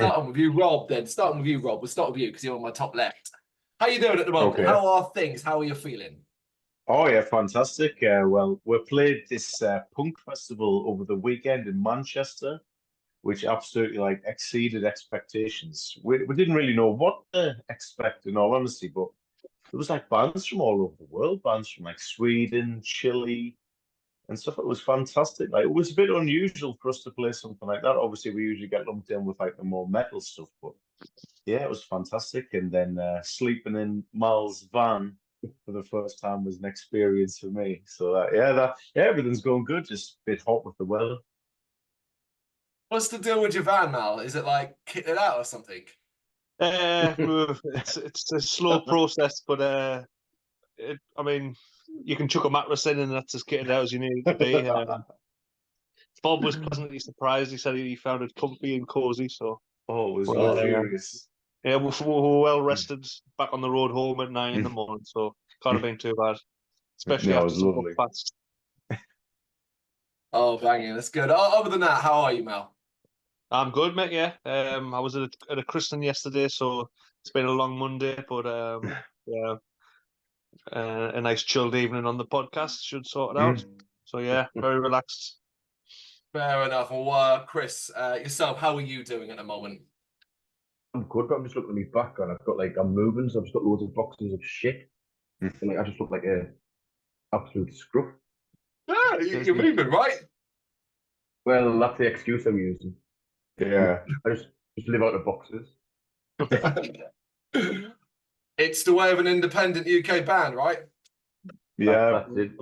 starting with you, Rob. Then starting with you, Rob. We'll start with you because you're on my top left. How you doing at the moment? Okay. How are things? How are you feeling? Oh yeah, fantastic. Well, we played this punk festival over the weekend in Manchester, which absolutely like exceeded expectations. We didn't really know what to expect, in all honesty, but there was like bands from all over the world, bands from like Sweden, Chile, and stuff. It was fantastic. Like it was a bit unusual for us to play something like that. Obviously, we usually get lumped in with like the more metal stuff, but yeah, it was fantastic. And then sleeping in Mal's van for the first time was an experience for me. So yeah, everything's going good. Just a bit hot with the weather. What's the deal with your van, Mal? Is it like kitted out or something? It's a slow process, but I mean, you can chuck a mattress in, and that's as kitted out as you need it to be. Bob was pleasantly surprised. He said he found it comfy and cozy. So, Oh, it was well, luxurious. yeah, we're well rested. Back on the road home at 9 in the morning, so can't have been too bad, especially No, it after was some lovely. fast. Oh, banging. That's good. Other than that, how are you, Mal? I'm good, mate. Yeah, I was at a christening yesterday, so it's been a long Monday, but yeah, a nice chilled evening on the podcast should sort it out. So yeah, very relaxed. Fair enough. Well, Chris, yourself, how are you doing at the moment? I'm good, but I'm just looking at my back and I've got like I'm moving, so I've just got loads of boxes of shit. And like I just look like a absolute scruff. Ah, you're moving, right? Well, that's the excuse I'm using. Yeah. I just live out of boxes. It's the way of an independent UK band, right? Yeah. That's it.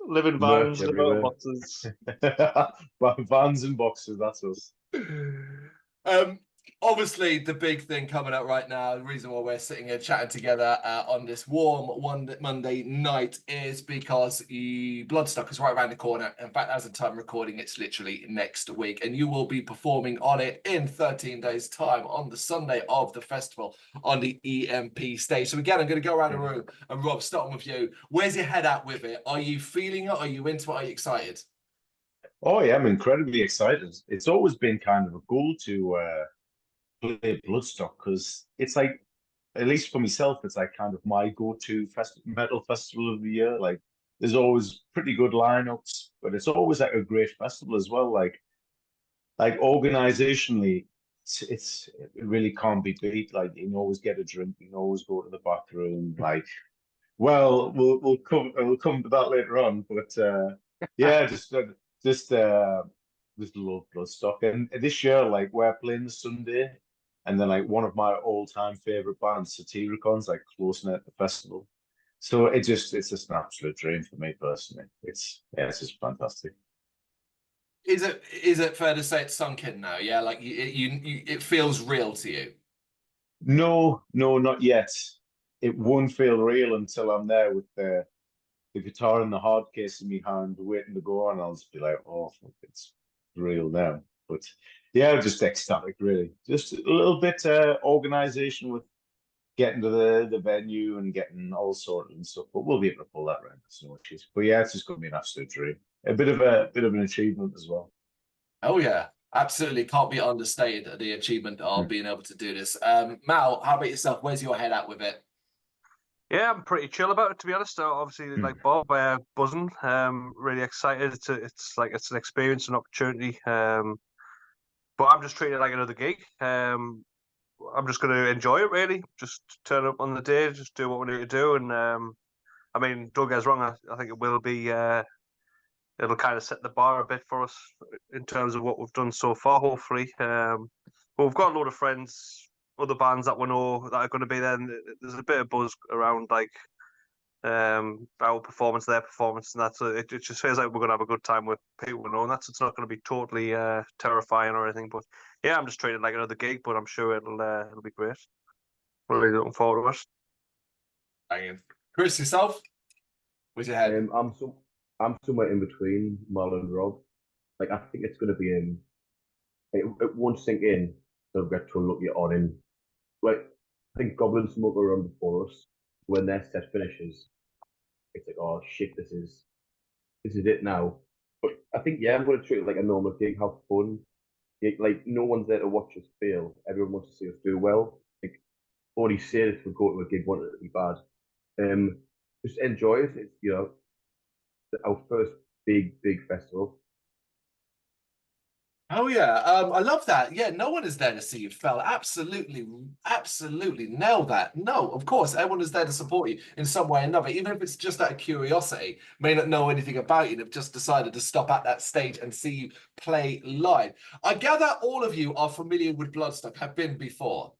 Live in Merch vans, live out of everywhere. boxes. Vans and boxes, that's us. Um, Obviously, the big thing coming up right now, the reason why we're sitting here chatting together on this warm Monday night is because the Bloodstock is right around the corner. In fact, as of time recording, it's literally next week, and you will be performing on it in 13 days' time on the Sunday of the festival on the EMP stage. So again, I'm going to go around the room, and Rob, starting with you. Where's your head at with it? Are you feeling it? Are you into it? Are you excited? Oh yeah, I'm incredibly excited. It's always been kind of a goal to play Bloodstock because it's like, at least for myself, it's like kind of my go-to metal festival of the year. Like, there's always pretty good lineups, but it's always like a great festival as well. Like organizationally, it really can't be beat. Like, you can always get a drink, you can always go to the bathroom. Like, well, we'll come to that later on, but yeah, just love Bloodstock. And this year, like we're playing the Sunday, and then like one of my all-time favorite bands, Satiricon's like closing at the festival. So it's just an absolute dream for me personally. It's just fantastic. Is it fair to say it's sunk in now? Yeah, like it feels real to you. No, no, not yet. It won't feel real until I'm there with the guitar and the hard case in my hand, waiting to go on. I'll just be like, oh, fuck, it's real now. But yeah, just ecstatic, really. Just a little bit organization with getting to the venue and getting all sorted and stuff. But we'll be able to pull that around. There's no issues. But yeah, it's just going to be an absolute dream. A bit of an achievement as well. Oh yeah, absolutely. Can't be understated the achievement of being able to do this. Mal, how about yourself? Where's your head at with it? Yeah, I'm pretty chill about it, to be honest. Obviously, like Bob, buzzing. Really excited. It's an experience, an opportunity. But I'm just treating it like another gig. I'm just going to enjoy it, really. Just turn up on the day, just do what we need to do. And I mean, don't get us wrong. I think it will be. It'll kind of set the bar a bit for us in terms of what we've done so far. Hopefully, but we've got a lot of friends, other bands that we know that are going to be there. And there's a bit of buzz around like our performance, their performance, and that's it just feels like we're going to have a good time with people we know, and it's not going to be totally terrifying or anything. But yeah, I'm just treating it like another gig, but I'm sure it'll be great. We're really looking forward to it. Banging. Chris, yourself? Where's your head? I'm somewhere in between Mal and Rob. Like I think it's going to be in. It won't sink in. They'll get to look you on in. Like I think Goblin Smoke were on before us. When their set finishes, it's like, oh shit, this is it now. But I think yeah, I'm going to treat it like a normal gig, have fun, like no one's there to watch us fail. Everyone wants to see us do well. Like already said, if we go to a gig, want it to be bad. Just enjoy it. It's our first big festival. Oh yeah, I love that. Yeah, no one is there to see you fail. Absolutely, absolutely nail that. No, of course, everyone is there to support you in some way or another, even if it's just out of curiosity, may not know anything about you, they've just decided to stop at that stage and see you play live. I gather all of you are familiar with Bloodstock, have been before.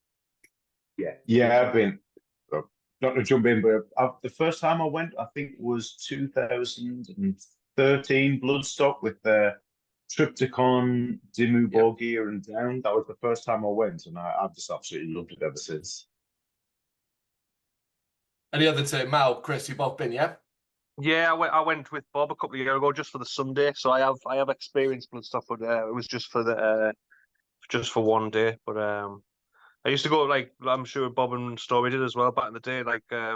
Yeah, I've been. Not to jump in, but the first time I went, I think was 2013 Bloodstock with the Triptychon, Dimmu Yep. Borgir, and Down. That was the first time I went, and I've just absolutely loved it ever since. And the other two, Mal, Chris, you've both been, yeah? Yeah, I went with Bob a couple of years ago just for the Sunday, so I have experienced Bloodstock, but it was just for the just for one day. But I used to go, like, I'm sure Bob and Story did as well back in the day. Like I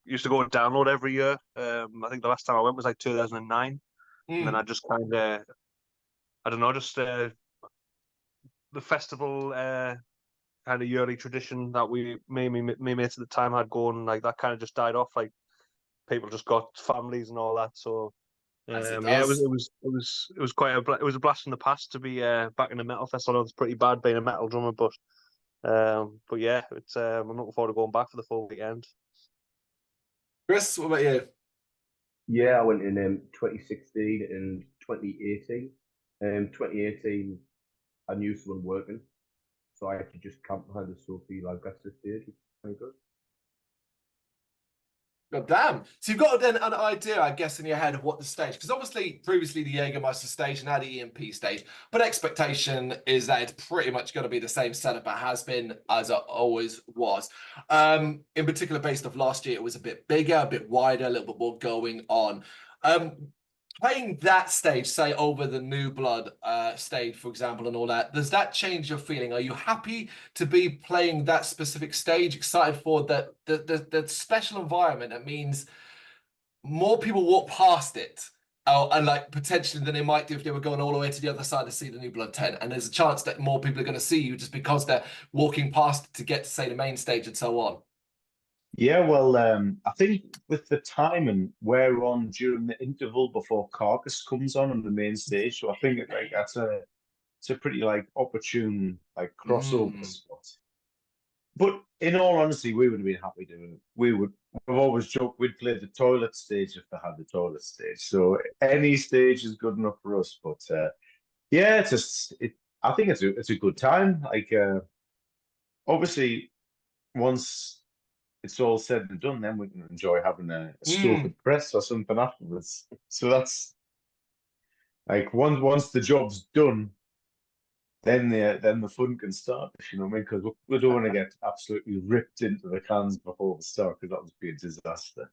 used to go and download every year. I think the last time I went was like 2009, and then I just kind of, I don't know, just the festival kind of yearly tradition that me mates at the time had going, like that kind of just died off. Like people just got families and all that. So As it yeah, does. it was quite it was a blast from the past to be back in a metal festival. I know it's pretty bad being a metal drummer, but yeah, it's I'm looking forward to going back for the full weekend. Chris, what about you? Yeah, I went in 2016 and 2018. 2018, I knew someone working, so I had to just camp behind the Sophie Lancaster stage, which was quite good. God damn. So you've got then an idea, I guess, in your head of what the stage, because obviously previously the Jägermeister stage and now the EMP stage, but expectation is that it's pretty much going to be the same setup it has been as it always was. In particular, based off last year, it was a bit bigger, a bit wider, a little bit more going on. Playing that stage, say over the New Blood stage, for example, and all that, does that change your feeling? Are you happy to be playing that specific stage, excited for the special environment? That means more people walk past it, and like potentially than they might do if they were going all the way to the other side to see the New Blood tent. And there's a chance that more people are going to see you just because they're walking past it to get to say the main stage and so on. Yeah, well, I think with the timing we're on during the interval before Carcass comes on the main stage, so I think like it's a pretty like opportune like crossover spot. But in all honesty, we would have been happy doing it. We've always joked we'd play the toilet stage if they had the toilet stage. So any stage is good enough for us. But yeah, it's just I think it's a good time. Like obviously once it's all said and done, then we can enjoy having a Stupid press or something afterwards. So that's like once the job's done, then the fun can start. If you know what I mean? Because we don't want to get absolutely ripped into the cans before we start, because that would be a disaster.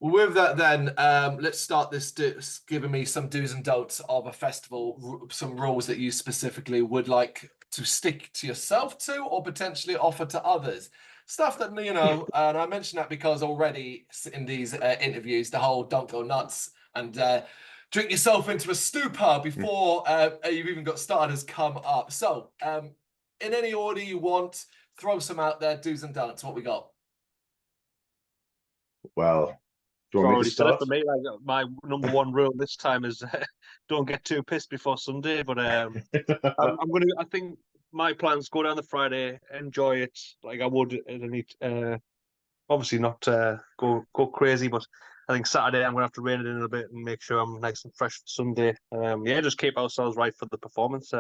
With that, then, let's start this giving me some do's and don'ts of a festival, some rules that you specifically would like to stick to yourself to or potentially offer to others. Stuff that, you know, and I mention that because already in these interviews, the whole don't go nuts and drink yourself into a stupor before you've even got started has come up. So, in any order you want, throw some out there, do's and don'ts. What we got? Well, do you want me Already to said it start? for me. Like my number one rule this time is don't get too pissed before Sunday. But I'm gonna. I think my plans go down the Friday, enjoy it like I would. Obviously not go crazy, but I think Saturday I'm gonna have to rein it in a bit and make sure I'm nice and fresh for Sunday. Yeah, just keep ourselves right for the performance.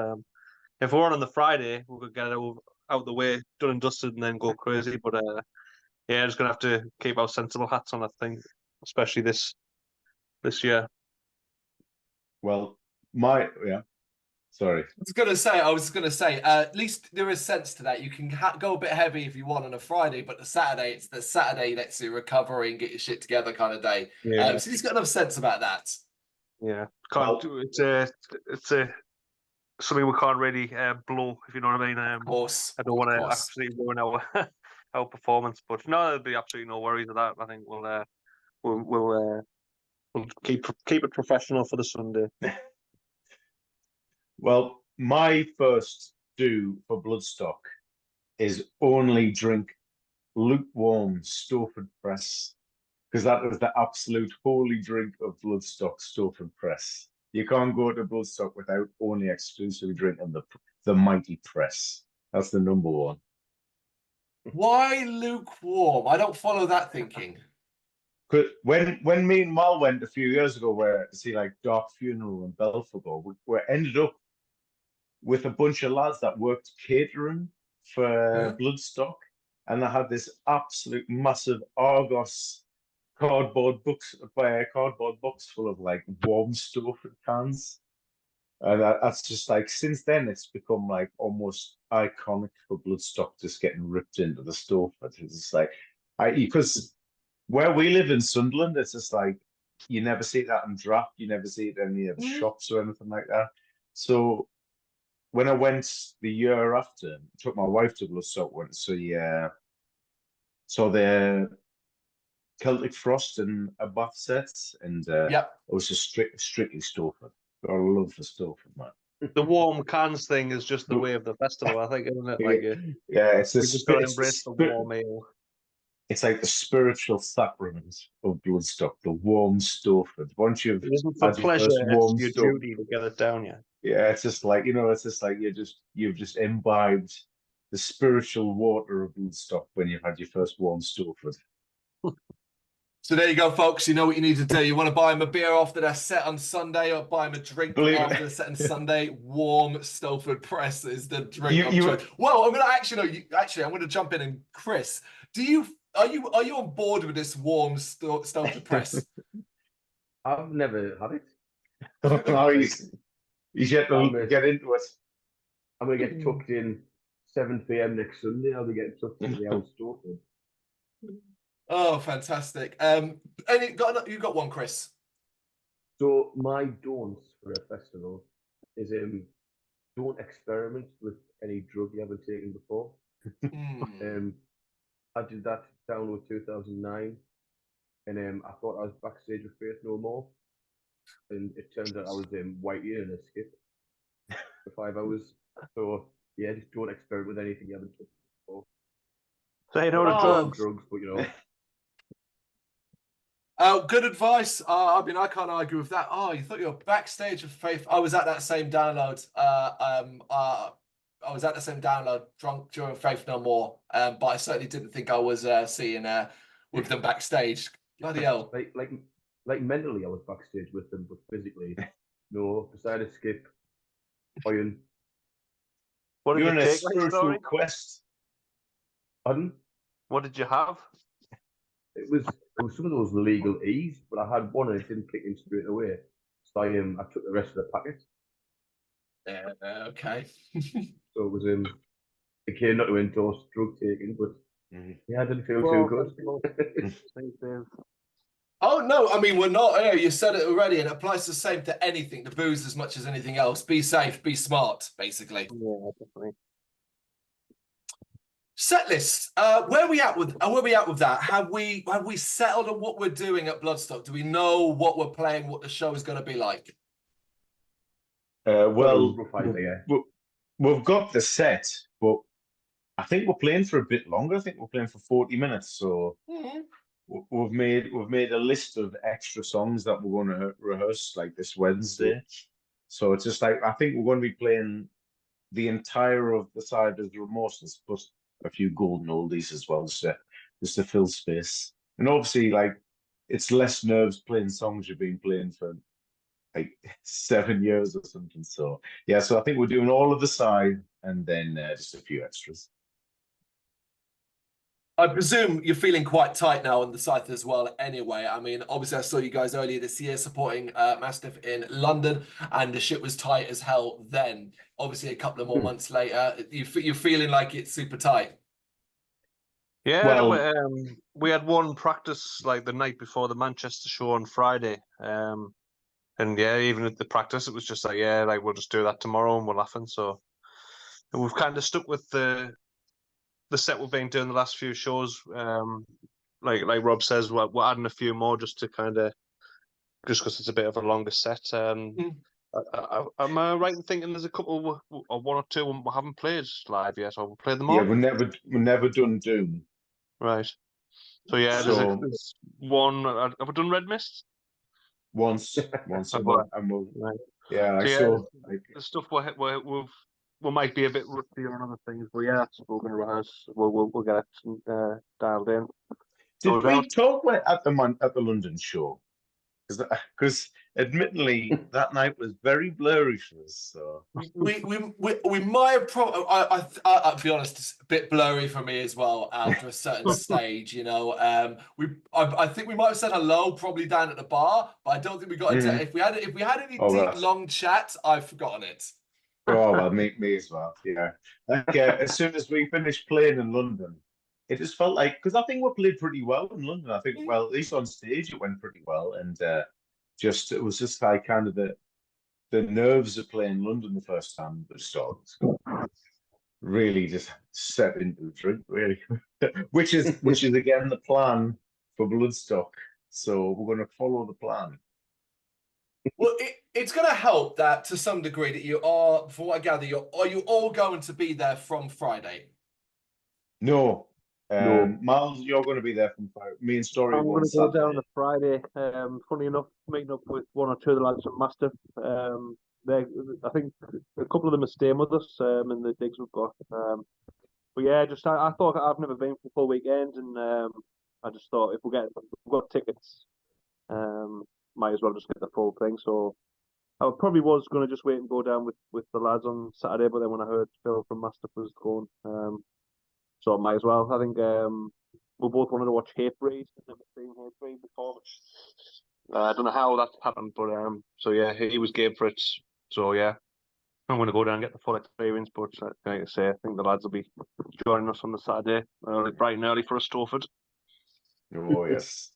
If we're on the Friday, we're gonna get it out the way, done and dusted, and then go crazy. But yeah, just gonna have to keep our sensible hats on, I think, especially this year. Well, yeah. Sorry. I was gonna say, at least there is sense to that. You can go a bit heavy if you want on a Friday, but it's the Saturday lets you recover and get your shit together kind of day. Yeah, So he's got enough sense about that. yeah. Well, It's something we can't really blow, if you know what I mean. Of course, I don't want of to course. absolutely ruin our performance, but no, there'll be absolutely no worries with that. I think we'll keep it professional for the Sunday. Well, my first do for Bloodstock is only drink lukewarm Stowford Press, because that is the absolute holy drink of Bloodstock, Stowford Press. You can't go to Bloodstock without only exclusively drinking the mighty press. That's the number one. Why lukewarm? I don't follow that thinking. When me and Mal went a few years ago, where to see like Dark Funeral and Belphegor, we ended up with a bunch of lads that worked catering for Bloodstock, and they had this absolute massive Argos cardboard box full of like warm Stowford cans. And that's just like, since then it's become like almost iconic for Bloodstock just getting ripped into the Stowford. It's just like, because where we live in Sunderland, it's just like you never see that in draft, you never see it in any of the shops or anything like that. So when I went the year after, took my wife to Bloodstock once, so yeah, so the Celtic Frost and a bath set, and it was just strictly Stowford. Got a love for Stowford, man. The warm cans thing is just the way of the festival, I think, isn't it? Like, it's we just got to embrace the warm ale. It's like the spiritual sacrament of Bloodstock, the warm Stowford. Once you've it isn't for had pleasure, your first warm it's your duty to get it down, yeah, it's just like, it's just like you've just imbibed the spiritual water of Bloodstock when you've had your first warm Stowford. So there you go, folks. You know what you need to do. You want to buy them a beer after their set on Sunday, or buy them a drink after the set on Sunday. Warm Stowford Press is the drink of choice. Well, I'm gonna I'm gonna jump in. And Chris, are you on board with this warm Stowford Press? I've never had it. Oh, you get to get into it. I'm gonna get tucked in 7 p.m. next Sunday. I'll be getting tucked into the old Stowford. Oh, fantastic. And you got one, Chris. So my don'ts for a festival is don't experiment with any drug you haven't taken before. I did that down with 2009, and I thought I was backstage with Faith No More, and it turned out I was white ear in a skip for 5 hours. So yeah, just don't experiment with anything you haven't taken before. Say no to drugs, but good advice. I mean, I can't argue with that. Oh, you thought you were backstage with Faith? I was at that same download. I was at the same download, drunk during Faith No More. But I certainly didn't think I was seeing with them backstage. Bloody hell! Like mentally, I was backstage with them, but physically, no. Beside a skip, iron. What did You're you on a take, spiritual quest. Pardon? What did you have? It was some of those legal E's, but I had one and it didn't kick in straight away. So I took the rest of the packet. Okay. So it was again not to endorse drug taking, but yeah, I didn't feel too good. Oh no, I mean, we're not here. You said it already, and it applies the same to anything, the booze as much as anything else. Be safe, be smart, basically. Yeah, definitely. Set list. Where are we at with that? Have we settled on what we're doing at Bloodstock? Do we know what we're playing, what the show is going to be like? Well, we've got the set, but I think we're playing for a bit longer. I think we're playing for 40 minutes. So we've made a list of extra songs that we're going to rehearse like this Wednesday. So it's just like, I think we're going to be playing the entire of the side of the Remorseless, plus a few golden oldies as well, just to fill space. And obviously, like, it's less nerves playing songs you've been playing for like 7 years or something. So yeah, so I think we're doing all of the side and then just a few extras. I presume you're feeling quite tight now on the site as well anyway. I mean, obviously I saw you guys earlier this year supporting Mastiff in London, and the shit was tight as hell then. Obviously a couple of more months later, you're feeling like it's super tight. Yeah, well, we had one practice like the night before the Manchester show on Friday. And yeah, even at the practice, it was just like, yeah, like we'll just do that tomorrow and we're laughing. So and we've kind of stuck with the set we've been doing the last few shows. Like Rob says, we're adding a few more just to kind of, just because it's a bit of a longer set. I Am I right in thinking there's a couple or one or two we haven't played live yet, or we played them Yeah, all? we never done Doom. Right. So yeah, So there's one. Have we done Red Mist? once Have and we? we'll Right. yeah, So like yeah, so like the stuff we might be a bit rusty on other things, but yeah, that's what we're going to rehearse. We'll get it dialed in. did No doubt. we talk at the London show? Because admittedly that night was very blurry for us. So We might have probably. I'll be honest, it's a bit blurry for me as well. After a certain stage, you know, I think we might have said hello probably down at the bar, but I don't think we got into. Mhm. If we had any Oh, deep that's long chats, I've forgotten it. oh well, me as well. Yeah, like as soon as we finished playing in London, it just felt like because I think we played pretty well in London. I think well, at least on stage it went pretty well, and just it was just like kind of the nerves of playing London the first time that started really just set into the drink really, which is again the plan for Bloodstock. So we're going to follow the plan. Well, it's going to help that to some degree that you are, from what I gather, are you all going to be there from Friday? No, No. Miles, you're going to be there from Friday. Me and Story I'm one going to go down Saturday. on Friday. Funny enough, meeting up with one or two of the lads from Mastiff. I think a couple of them are staying with us in the digs we've got. But yeah, just I thought I've never been for full weekend, and I just thought if we've got tickets, might as well just get the full thing. So I probably was going to just wait and go down with the lads on Saturday, but then when I heard Phil from Mastiff was going, so I might as well. I think we both wanted to watch Hatebreed. I've never seen Hatebreed before. I don't know how that's happened, but so yeah, he was game for it. So yeah, I'm going to go down and get the full experience. But like I say, I think the lads will be joining us on the Saturday, bright and early for a Stowford. Oh yes.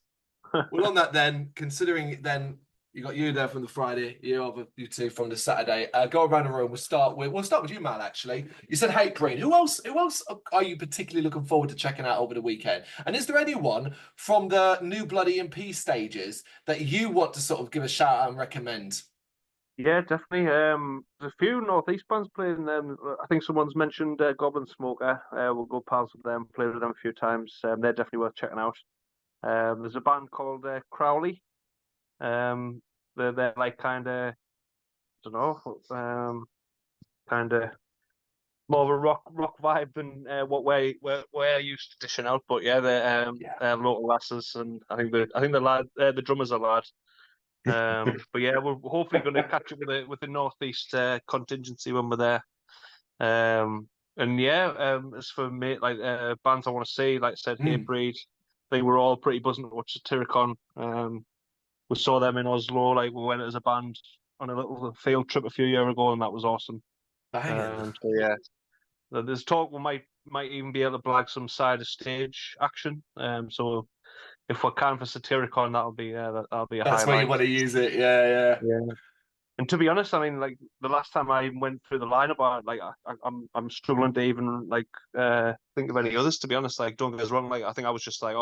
Well, on that then, considering then you got you there from the Friday, you two from the Saturday. Go around the room. We'll start with you, Mal. Actually, you said Hatebreed. Who else are you particularly looking forward to checking out over the weekend? And is there anyone from the new Bloody MP stages that you want to sort of give a shout out and recommend? Yeah, definitely. There's a few Northeast bands playing. I think someone's mentioned Goblin Smoker. We'll go pals with them, played with them a few times. They're definitely worth checking out. There's a band called Crowley. They're like kind of, I don't know, kind of more of a rock vibe than what we're used to dishing out. But yeah, they're local lasses, and I think the lad, the drummers are lad. But yeah, we're hopefully going to catch up with the Northeast contingency when we're there. And yeah, as for me, like bands I want to see, like I said, Hatebreed. I think we're all pretty buzzing to watch Satyricon. We saw them in Oslo, like we went as a band on a little field trip a few years ago, and that was awesome. So yeah, there's talk we might even be able to blag some side of stage action. So if we can for Satyricon, that'll be a That's highlight. where you want to use it. Yeah. And to be honest, I mean, like the last time I went through the lineup, I'm struggling to even like think of any others. To be honest, like don't get us wrong, like I think I was just like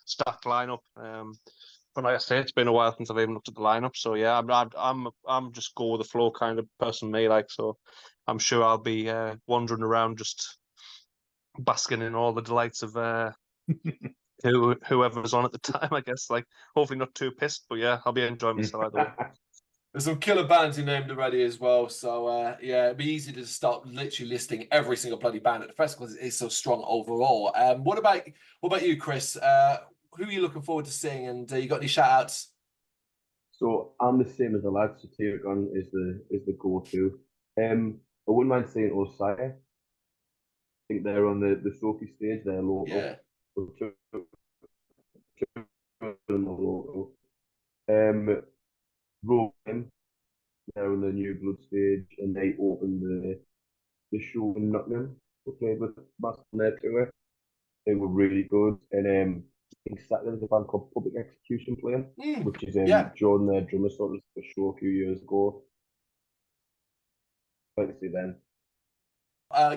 stacked lineup. But like I say, it's been a while since I've even looked at the lineup. So yeah, I'm just go with the flow kind of person, me. Like so, I'm sure I'll be wandering around just basking in all the delights of whoever's on at the time. I guess like hopefully not too pissed, but yeah, I'll be enjoying myself either way. There's some killer bands you named already as well. So yeah, it'd be easy to start literally listing every single bloody band at the festival because it's so strong overall. What about you, Chris? Who are you looking forward to seeing? And you got any shout outs? So I'm the same as the lads. Satyricon is the go-to. I wouldn't mind seeing Osaya. I think they're on the Sophie stage. They're local. Yeah. Local. Rowan, they're on the new Blood stage, and they opened the show in Nottingham. We played with Master there too. They were really good. And I think Saturday there's a band called Public Execution playing, which is Jordan, their drummer, started the show a few years ago. I'd like to see them.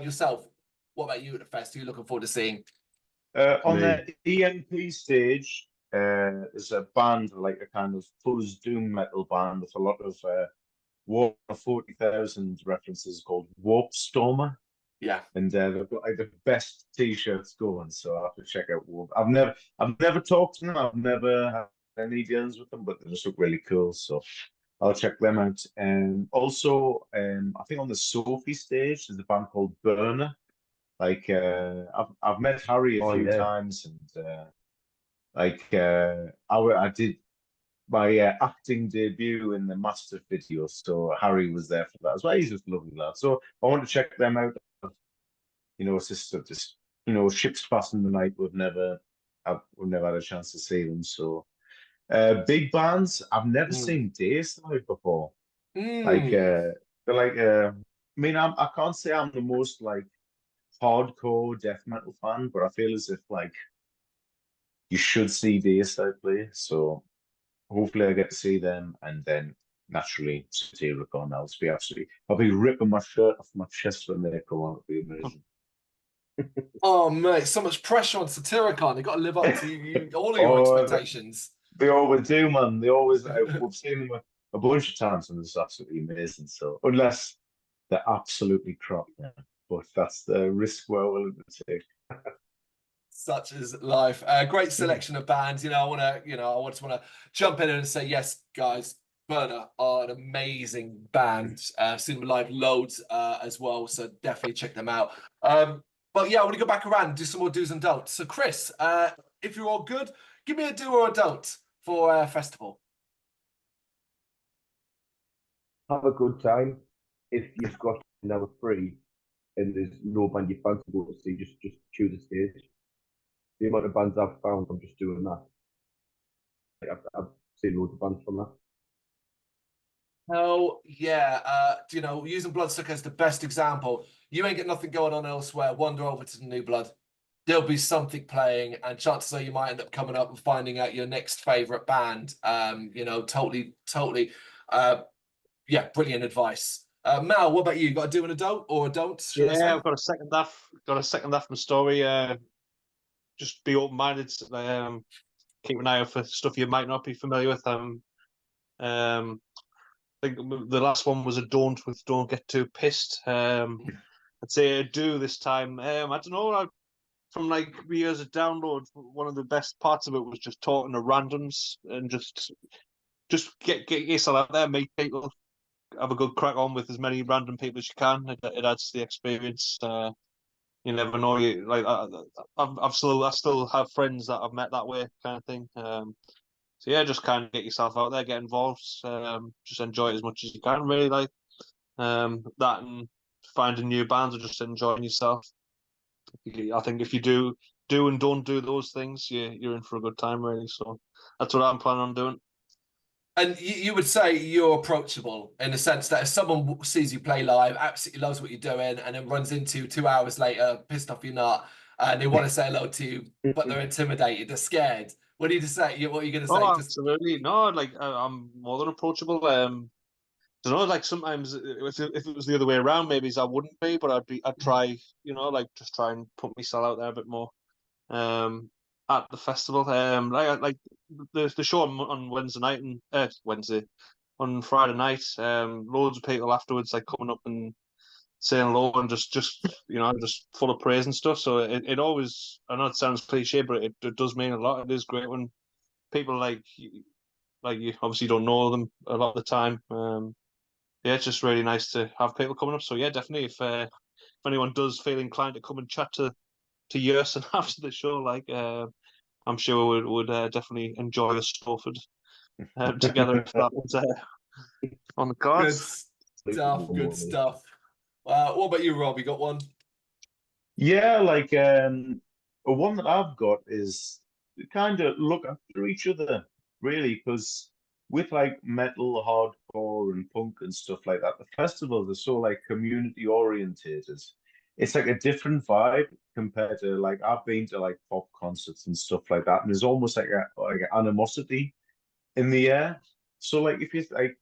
Yourself, what about you at the fest? Who are you looking forward to seeing? On the EMP stage, there's a band like a kind of fuzz doom metal band with a lot of Warp 40,000 references called Warp Stormer. Yeah. And they've got like the best t-shirts going, so I have to check out Warp. I've never talked to them, I've never had any dealings with them, but they just look really cool, so I'll check them out. And also, I think on the Sophie stage there's a band called Burner. Like I've met Harry a Oh few yeah. times, and I did my acting debut in the Master video, so Harry was there for that as well. He's just a lovely lad. So I want to check them out. You know, it's just ships passing the night. We've never had a chance to see them. So big bands, I've never seen Dayside before. Like they're like I mean, I can't say I'm the most like hardcore death metal fan, but I feel as if like you should see Dayside play. So hopefully I get to see them, and then naturally Satyricon. I'll be ripping my shirt off my chest when they come out. It'll be amazing. Oh mate, so much pressure on Satyricon. They've got to live up to all of your Oh, expectations. they always do, man. They always. We've seen them a bunch of times, and it's absolutely amazing. So unless they're absolutely crap, yeah. But that's the risk we're willing to take. Such is life. Great selection of bands. I just want to jump in and say, yes, guys, Burner are an amazing band. Seen them live loads as well, so definitely check them out. But yeah, I want to go back around and do some more do's and don'ts. So Chris, if you're all good, give me a do or a don't for festival. Have a good time. If you've got an hour free and there's no band you fancy go to see, just choose a stage. The amount of bands I've found, I'm just doing that. Like, I've seen loads of bands from that. Oh yeah, using Bloodstock as the best example. You ain't got nothing going on elsewhere. Wander over to the New Blood. There'll be something playing, and chances are you might end up coming up and finding out your next favorite band. Totally. Yeah, brilliant advice. Mal, what about you? Got a do and a don't, or a don't? Should I say? I've got a second half. Got a second half from story. Just be open-minded. Keep an eye out for stuff you might not be familiar with. I think the last one was a don't with don't get too pissed. I'd say a do this time. I don't know. From like years of download, one of the best parts of it was just talking to randoms and just get yourself out there, meet people, have a good crack on with as many random people as you can. It adds to the experience. You never know. I still have friends that I've met that way, kind of thing. So yeah, just kind of get yourself out there, get involved, just enjoy it as much as you can. Really, like that and finding new bands or just enjoying yourself. I think if you do and don't do those things, you're in for a good time, really. So that's what I'm planning on doing. And you would say you're approachable in the sense that if someone sees you play live, absolutely loves what you're doing, and then runs into 2 hours later, pissed off you're not, and they want to say hello to you, but they're intimidated, they're scared. What are you to say? What are you going to say? Oh, absolutely. No, like I'm more than approachable. Don't know, like sometimes if it was the other way around, maybe I wouldn't be, but I'd try, like just try and put myself out there a bit more. At the festival, like the show on Wednesday night and on Friday night, loads of people afterwards like coming up and saying hello and just just full of praise and stuff. So it always, I know it sounds cliche, but it does mean a lot. It is great when people like you obviously don't know them a lot of the time. Yeah, it's just really nice to have people coming up. So yeah, definitely if anyone does feel inclined to come and chat to Yersin after the show, like I'm sure we would definitely enjoy a Strawford together if that was on the Good cards. stuff. Good stuff. What about you, Rob? You got one? Yeah, like one that I've got is to kind of look after each other, really, because with like metal, hardcore, and punk and stuff like that, the festivals are so like community orientated. It's like a different vibe compared to like I've been to like pop concerts and stuff like that, and there's almost like an animosity in the air. So like if you like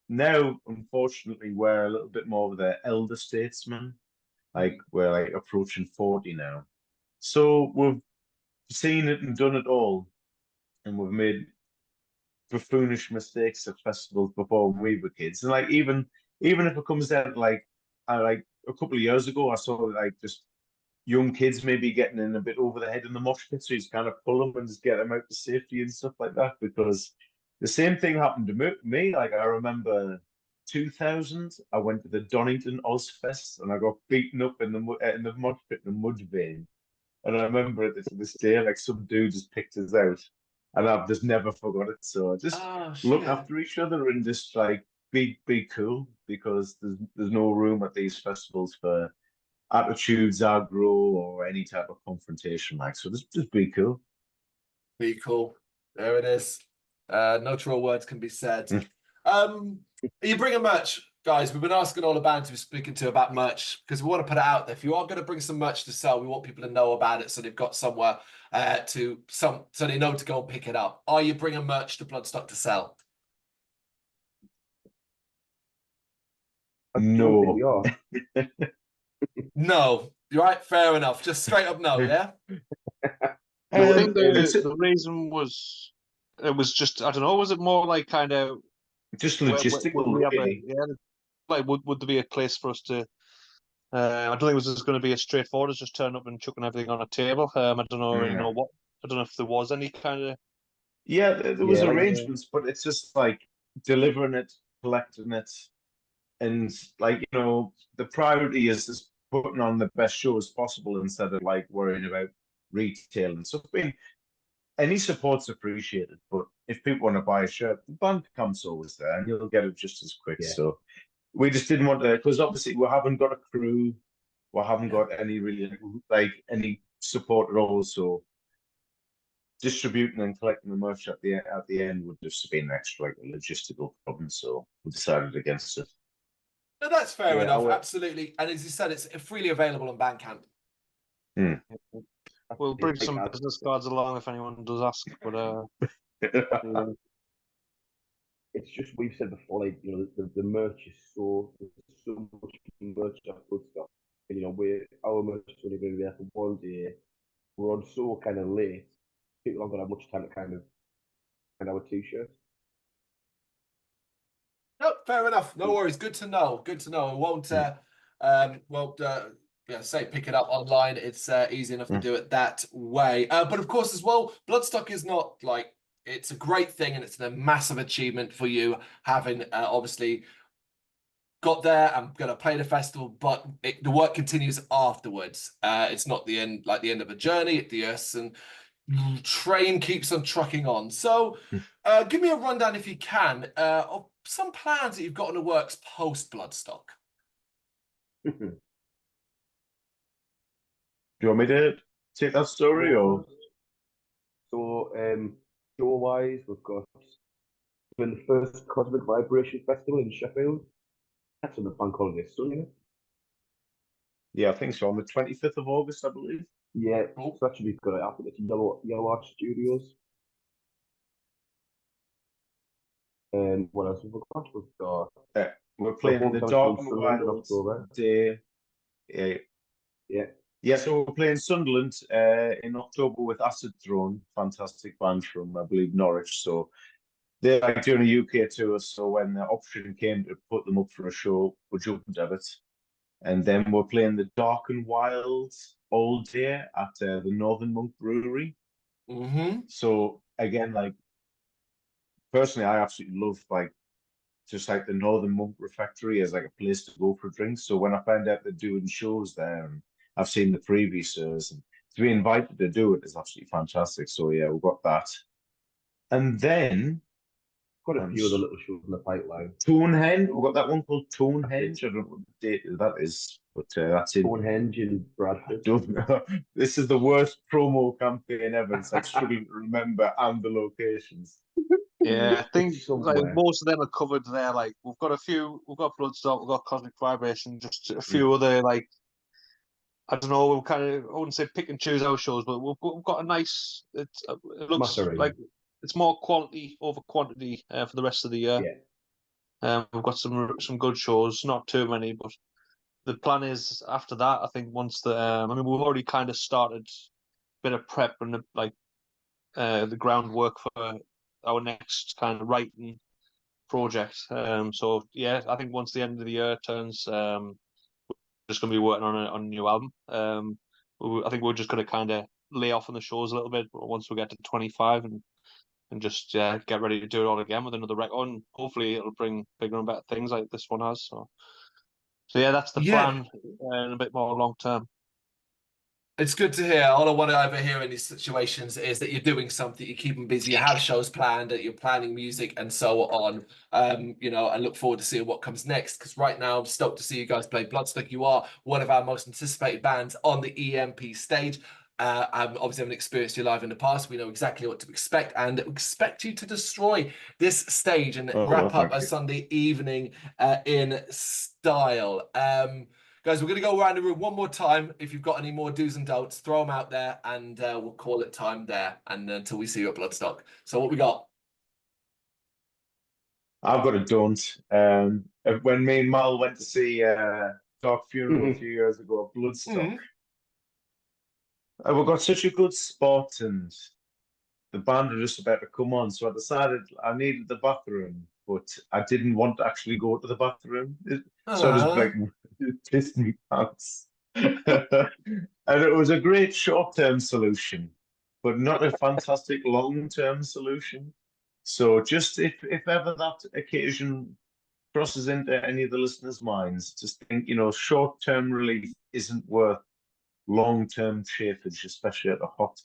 now, unfortunately, we're a little bit more of the elder statesmen. Like we're like approaching 40 now. So we've seen it and done it all. And we've made buffoonish mistakes at festivals before we were kids. And like even if it comes down to like like a couple of years ago, I saw like just young kids maybe getting in a bit over the head in the mosh pit, so you just kind of pull them and just get them out to safety and stuff like that. Because the same thing happened to me. Like I remember 2000, I went to the Donington Ozfest and I got beaten up in the mosh pit in the mud vein. And I remember it to this day, like some dude just picked us out, and I've just never forgot it. So just Oh look shit. after each other and just like be cool, because there's no room at these festivals for attitudes, aggro, or any type of confrontation. Like, so just be cool. Be cool. There it is. No truer words can be said. Mm. Are you bringing merch? Guys, we've been asking all the bands we're speaking to about merch because we want to put it out there. If you are going to bring some merch to sell, we want people to know about it so they've got somewhere so they know to go and pick it up. Are you bringing merch to Bloodstock to sell? I don't think we No. are. No. You're right. Fair enough. Just straight up no, yeah? I think It's the reason was it was just I don't know. Was it more like kind of just would logistical, we have really. like would there be a place for us to? I don't think it was just going to be as straightforward as just turning up and chucking everything on a table. I don't know, Yeah. what. I don't know if there was any kind of. Yeah, there was Yeah, like, arrangements, but it's just like delivering it, collecting it, and like the priority is just putting on the best shows possible instead of like worrying about retail and stuff. I mean, any support's appreciated, but if people want to buy a shirt, the Bandcamp's always there, and you'll get it just as quick. Yeah. So we just didn't want to, because obviously we haven't got a crew, we haven't got any really like any support at all. So distributing and collecting the merch at the end would just have been an extra like a logistical problem. So we decided against it. No, that's fair Yeah, enough. Absolutely. And as you said, it's freely available on Bandcamp. We'll bring some business cards along if anyone does ask. But yeah. it's just we've said before, like the merch is there's so much merch at Bloodstock, and our merch is only going to be there for 1 day. We're on so kind of late. People aren't going to have much time to kind of find our t-shirts. No, fair enough. No worries. Good to know. Good to know. I won't say pick it up online. It's easy enough to do it that way. But of course, as well, Bloodstock is not like it's a great thing and it's a massive achievement for you having obviously got there and going to play the festival, but the work continues afterwards. It's not the end, like the end of a journey at the Yersin. Train keeps on trucking on. So give me a rundown, if you can, of some plans that you've got in the works post Bloodstock. Do you want me to take that story or? So, show-wise, we've got the first Cosmic Vibration Festival in Sheffield. That's on the bank holiday Sunday. Yeah, I think so. On the 25th of August, I believe. Yeah, so that should be good. I think it's Yellow Arch Studios. What else have we got? We've got we're playing the Dark and Wild Day. Yeah. So we're playing Sunderland in October with Acid Throne, fantastic band from I believe Norwich. So they're like doing a UK tour. So when the option came to put them up for a show, we jumped at it. And then we're playing the Dark and Wild all day at the Northern Monk Brewery. So again, like personally, I absolutely love like just like the Northern Monk Refectory as like a place to go for drinks. So when I found out they're doing shows there, and I've seen the previous shows, and to be invited to do it is absolutely fantastic. So yeah, we've got that, and then quite a few other little shows in the pipeline. Tonehenge, we've got that one called Tonehenge. I don't know what date that is, but that's in Tonehenge in Bradford. I don't know. This is the worst promo campaign ever. It's like struggling to remember and the locations. Yeah, I think like most of them are covered there. Like we've got Bloodstock, we've got Cosmic Vibration, just a few other like I don't know. We'll kind of I wouldn't say pick and choose our shows, but we've got a nice. It looks like it's more quality over quantity for the rest of the year. Yeah. We've got some good shows, not too many, but the plan is after that. I think once I mean, we've already kind of started a bit of prep and the groundwork for our next kind of writing project. So yeah, I think once the end of the year turns, we're just going to be working on a new album. I think we're just going to kind of lay off on the shows a little bit once we get to 25 and just get ready to do it all again with another record. And hopefully it'll bring bigger and better things like this one has. So yeah, that's the plan, and a bit more long term. It's good to hear. All I want to overhear in these situations is that you're doing something, you're keeping busy, you have shows planned, that you're planning music and so on. You know, and look forward to seeing what comes next. Because right now, I'm stoked to see you guys play Bloodstock. You are one of our most anticipated bands on the EMP stage. I obviously haven't experienced you live in the past. We know exactly what to expect and expect you to destroy this stage and wrap up a Sunday evening in style. Guys, we're going to go around the room one more time. If you've got any more do's and don'ts, throw them out there and we'll call it time there and until we see you at Bloodstock. So what we got? I've got a don't. When me and Mal went to see Dark Funeral a few years ago at Bloodstock, we got such a good spot and the band were just about to come on. So I decided I needed the bathroom, but I didn't want to actually go to the bathroom. So I just like pissed me pants. And it was a great short-term solution, but not a fantastic long-term solution. So just if ever that occasion crosses into any of the listeners' minds, just think, you know, short-term relief isn't worth long-term chafage, especially at a hot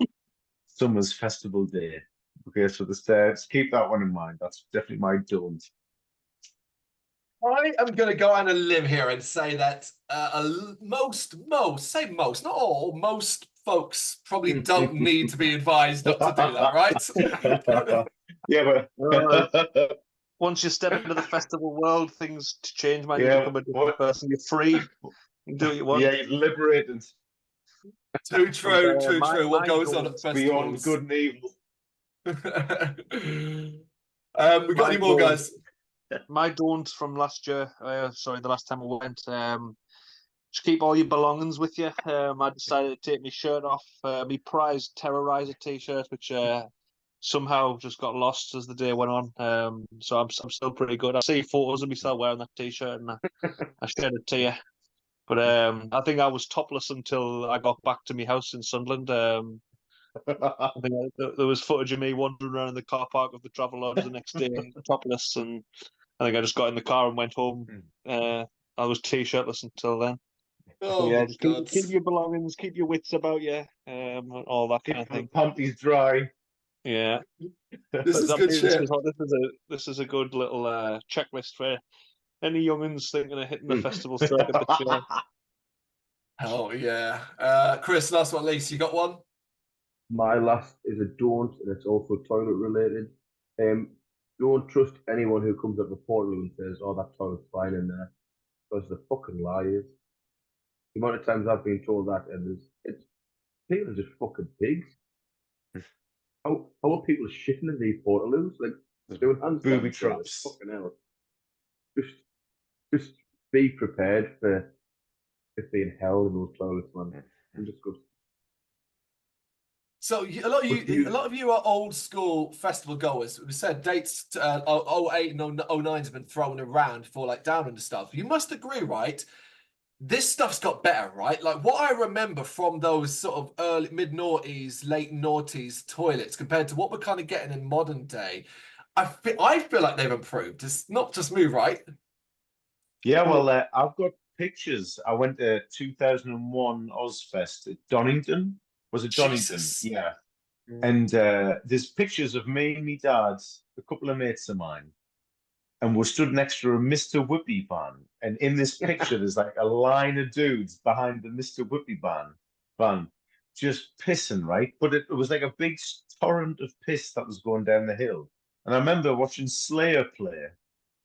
summer's festival day. Okay, so just keep that one in mind. That's definitely my don't. I am going to go on a limb here and say that most, not all, most folks probably don't need to be advised not to do that, right? Yeah, but once you step into the festival world, things change, man. Yeah, You become a different person. You're free. You can do what you want. yeah, you're liberated Too true, too true. What my goes on at goals beyond festivals? good and evil. We got any more, guys? My don't from last year, sorry, the last time I went, just keep all your belongings with you. I decided to take my shirt off, my prized Terrorizer t-shirt, which somehow just got lost as the day went on. So I'm still pretty good. I see photos of myself wearing that t-shirt, and I shared it to you. But I think I was topless until I got back to my house in Sunderland. I think there was footage of me wandering around in the car park of the Travelodge the next day, topless, and I think I just got in the car and went home. I was t-shirtless until then. Oh, yeah, my just God. keep your belongings, keep your wits about you, all that kind of thing. Panties dry. Yeah, This is good shit. This is a good little checklist for any young'uns thinking of hitting the festival circuit this year. Oh yeah. Chris, last but not least, you got one? My last is a don't, and it's also toilet related. Don't trust anyone who comes up the portal and says, "Oh, that toilet's fine in there," because the fucking lie is. The amount of times I've been told that, and it's people are just fucking pigs. How are people shitting in these portaloos? Like doing handstands? Booby traps. Fucking hell. Just be prepared for it being hell in those toilets, man. I'm just good. So a lot of you are old school festival goers. We said dates 08 and 09 has been thrown around for like Down and stuff. You must agree, right? This stuff's got better, right? Like what I remember from those sort of early mid noughties, late noughties toilets compared to what we're kind of getting in modern day. I feel like they've improved. It's not just me, right? Yeah, well, I've got pictures. I went to 2001 Ozfest at Donington. Was it Donington? Jesus. Yeah. And there's pictures of me and my dad, a couple of mates of mine, and we're stood next to a Mr. Whippy van. And in this picture, there's like a line of dudes behind the Mr. Whippy van, just pissing, right? But it was like a big torrent of piss that was going down the hill. And I remember watching Slayer play,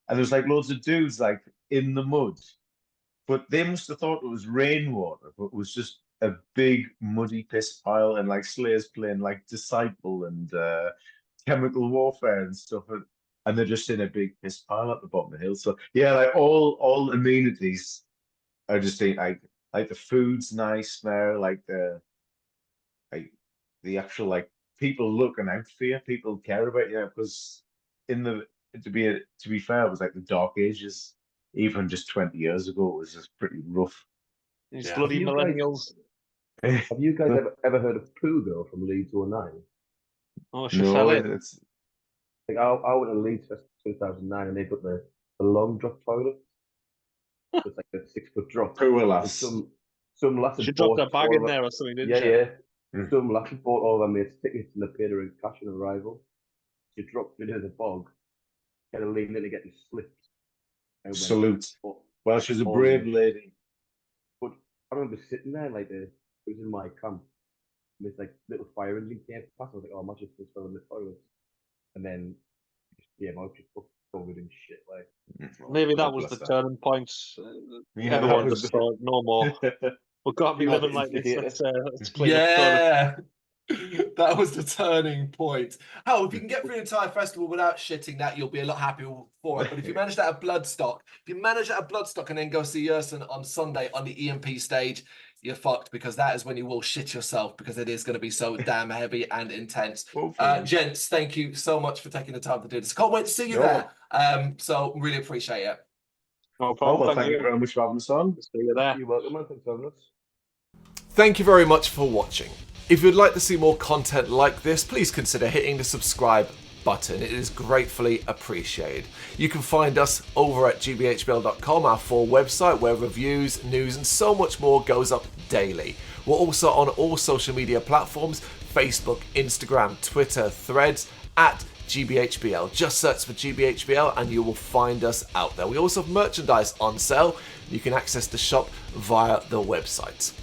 and there was like loads of dudes like in the mud. But they must have thought it was rainwater, but it was just a big muddy piss pile, and like Slayer's playing like Disciple and Chemical Warfare and stuff, and they're just in a big piss pile at the bottom of the hill. So yeah, like all amenities are just like the food's nice now, like the actual like people looking out for you, people care about you, because to be fair, it was like the dark ages. Even just 20 years ago, it was just pretty rough. These Yeah. bloody Have you millennials. Have you guys ever heard of Pooh Girl from Leeds 09? Oh, she No, fell in. it's Like I went to Leeds Fest 2009 and they put the long drop toilet. It's like a 6 foot drop. poor And lass. some lass She had dropped bought her bag all in of there or something, didn't yeah, she? yeah. Mm. Some lass had bought all of their mates tickets and they paid her in cash on arrival. She dropped into the bog, kind of leaned in to get and slipped. And went Salute. Well, she's a all brave in. lady. But I remember sitting there like it was in my camp. And this like little fire engine came past. I was like, oh, my sister's fell in the toilet. And then just came out, just covered in shit. Like, Maybe that God was bless the her. turning point. Yeah, Everyone that just was. thought, no more. We can't be She living wanted like to this. hate Let's clean up the toilet. Yeah. That was the turning point. Hell, if you can get through the entire festival without shitting that, you'll be a lot happier for it. But if you manage that at Bloodstock, and then go see Yersin on Sunday on the EMP stage, you're fucked, because that is when you will shit yourself, because it is going to be so damn heavy and intense. Gents, thank you so much for taking the time to do this. Can't wait to see you there. So really appreciate it. No Oh, problem. well, thank you very much for having us on. See you there. You're welcome, man. Thanks for having us. Thank you very much for watching. If you'd like to see more content like this, please consider hitting the subscribe button. It is gratefully appreciated. You can find us over at gbhbl.com, our full website, where reviews, news, and so much more goes up daily. We're also on all social media platforms: Facebook, Instagram, Twitter, Threads, at GBHBL. Just search for GBHBL and you will find us out there. We also have merchandise on sale. You can access the shop via the website.